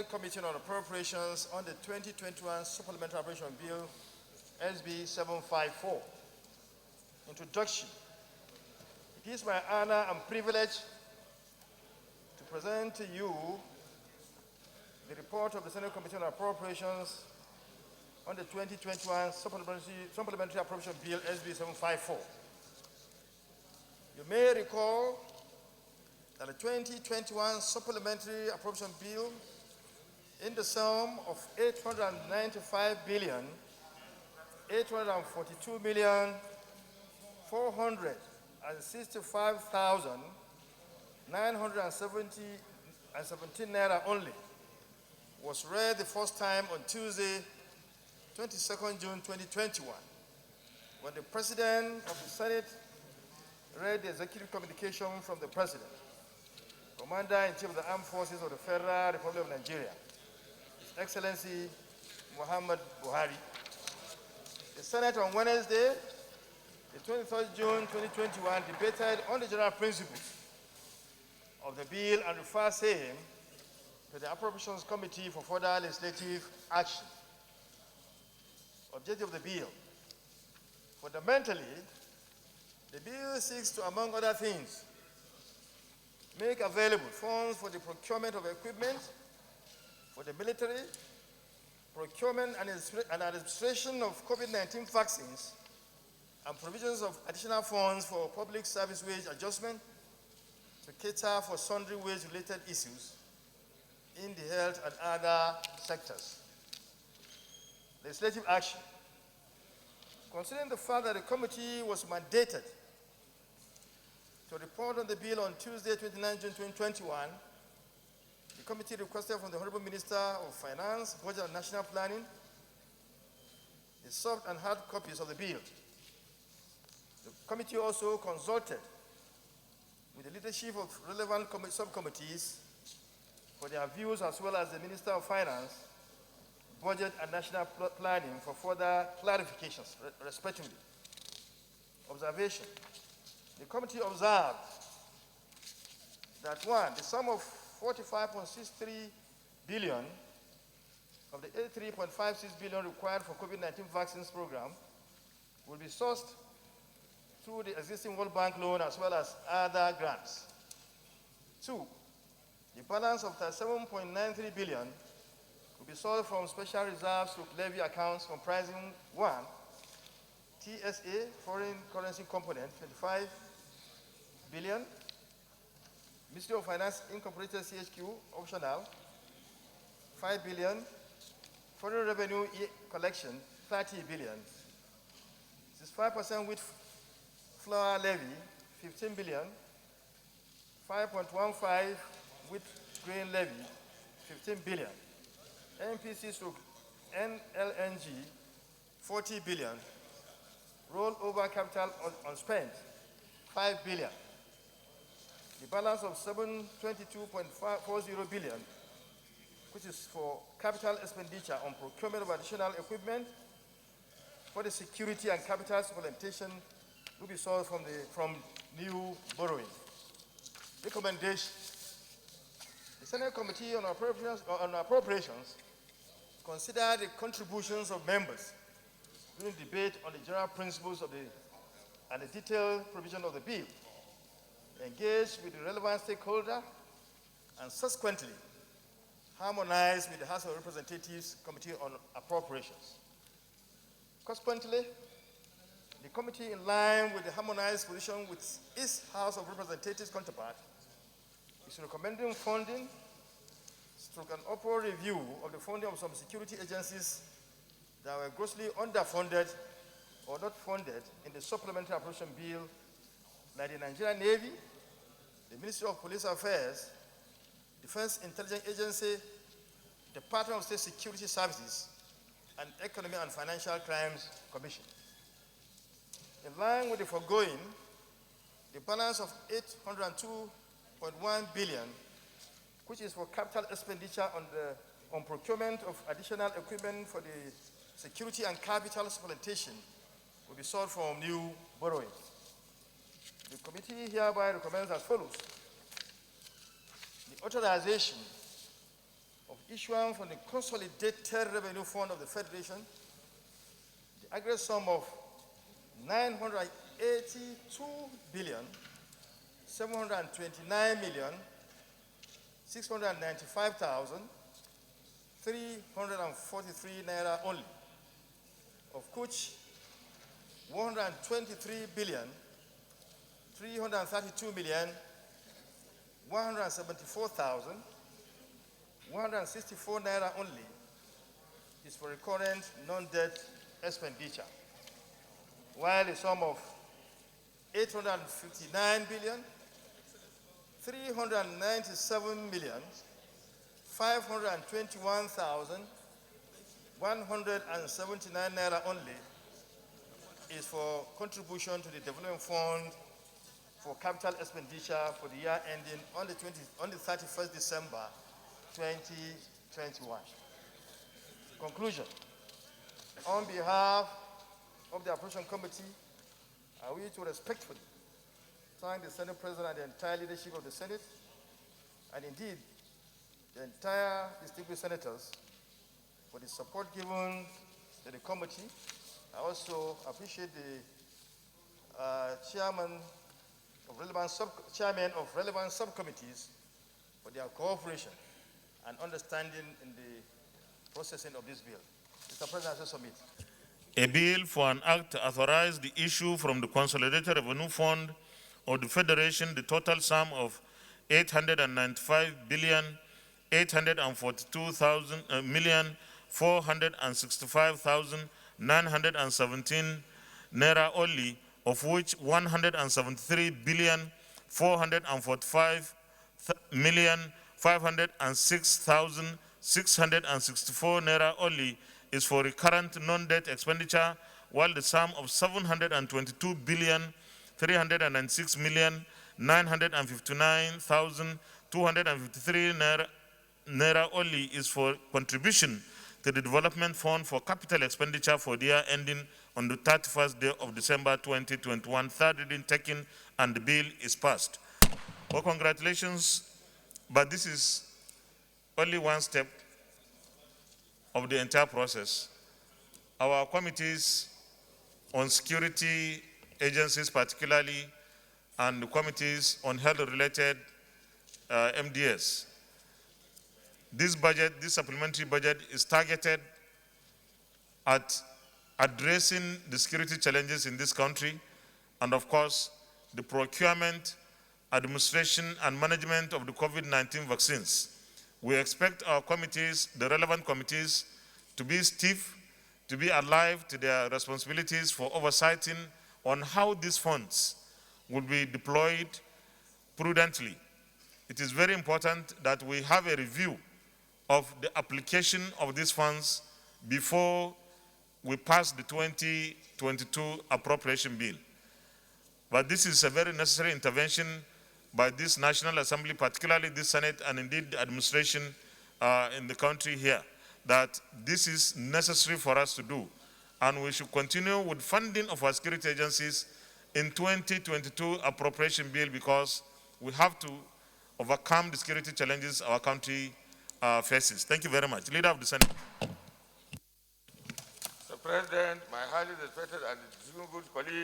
Committee on Appropriations on the 2021 Supplementary Appropriation Bill, SB 754. Introduction. It is my honor and privilege to present to you the report of the Senate Committee on Appropriations on the 2021 Supplementary Appropriation Bill, SB 754. You may recall that the 2021 Supplementary Appropriation Bill in the sum of 895,462,465,917 naira only was read the first time on Tuesday, 22nd June 2021, when the President of the Senate read the executive communication from the President, Commander-in-Chief of the Armed Forces of the Federal Republic of Nigeria, His Excellency Muhammadu Buhari. The Senate on Wednesday, the 23rd June 2021, debated on the general principles of the bill and referred same to the Appropriations Committee for further legislative action. Objective of the bill. Fundamentally, the bill seeks to, among other things, make available funds for the procurement of equipment for the military, procurement and administration of COVID-19 vaccines, and provisions of additional funds for public service wage adjustment to cater for sundry wage-related issues in the health and other sectors. Legislative action. Considering the fact that the committee was mandated to report on the bill on Tuesday, 29 June 2021, the committee requested from the Honorable Minister of Finance, Budget and National Planning the soft and hard copies of the bill. The committee also consulted with the leadership of relevant subcommittees for their views, as well as the Minister of Finance, Budget and National Planning for further clarifications, respectively. Observation. The committee observed that, one, the sum of 45.63 billion of the 83.56 billion required for COVID-19 vaccines program will be sourced through the existing World Bank loan as well as other grants. Two, the balance of 37.93 billion will be sourced from special reserves to levy accounts comprising, one, TSA, foreign currency component, 25 billion, Ministry of Finance Incorporated CHQ, optional, 5 billion, foreign revenue collection, 30 billion, 5% wheat flour levy, 15 billion, 5.15 wheat grain levy, 15 billion, NPC/NLNG, 40 billion, rollover capital unspent, 5 billion. The balance of 722.40 billion, which is for capital expenditure on procurement of additional equipment for the security and capital supplementation, will be sourced from new borrowing. Recommendation. The Senate Committee on Appropriations considered the contributions of members during debate on the general principles of and the detailed provision of the bill, engaged with the relevant stakeholder, and subsequently harmonized with the House of Representatives Committee on Appropriations. Consequently, the committee, in line with the harmonized position with its House of Representatives counterpart, is recommending funding through an upward review of the funding of some security agencies that were grossly underfunded or not funded in the Supplementary Appropriation Bill, like the Nigerian Navy, the Ministry of Police Affairs, Defense Intelligence Agency, Department of State Security Services, and Economic and Financial Crimes Commission. In line with the foregoing, the balance of 802.1 billion, which is for capital expenditure on procurement of additional equipment for the security and capital supplementation, will be sought from new borrowing. The committee hereby recommends as follows: the authorization of issuance from the Consolidated Revenue Fund of the Federation, the aggregate sum of 982,729,695,343 naira only, of which 123,332,174,164 naira only is for recurrent non-debt expenditure, while a sum of 859,397,521,179 naira only is for contribution to the Development Fund for capital expenditure for the year ending on the 31st December 2021. Conclusion. On behalf of the Appropriation Committee, I wish to respectfully thank the Senate President and the entire leadership of the Senate, and indeed the entire distinguished senators for the support given to the committee. I also appreciate the chairman of relevant subcommittees for their cooperation and understanding in the processing of this bill. Mr. President, I submit. A bill for an act to authorize the issue from the Consolidated Revenue Fund of the Federation the total sum of 895,842,465,917 naira only, of which 173,445,506,664 naira only is for recurrent non-debt expenditure, while the sum of 722,396,959,253 naira only is for contribution to the Development Fund for capital expenditure for the year ending on the 31st day of December 2021. Third reading taken and the bill is passed. Well, congratulations, but this is only one step of the entire process. Our committees on security agencies particularly, and the committees on health-related MDS. This supplementary budget is targeted at addressing the security challenges in this country, and of course, the procurement, administration, and management of the COVID-19 vaccines. We expect our committees, the relevant committees, to be stiff, to be alive to their responsibilities for oversighting on how these funds will be deployed prudently. It is very important that we have a review of the application of these funds before we pass the 2022 Appropriation Bill. But this is a very necessary intervention by this National Assembly, particularly this Senate, and indeed the administration in the country here, that this is necessary for us to do. And we should continue with funding of our security agencies in 2022 Appropriation Bill, because we have to overcome the security challenges our country faces. Thank you very much. Leader of the Senate. Mr. President, my highly respected and distinguished colleagues,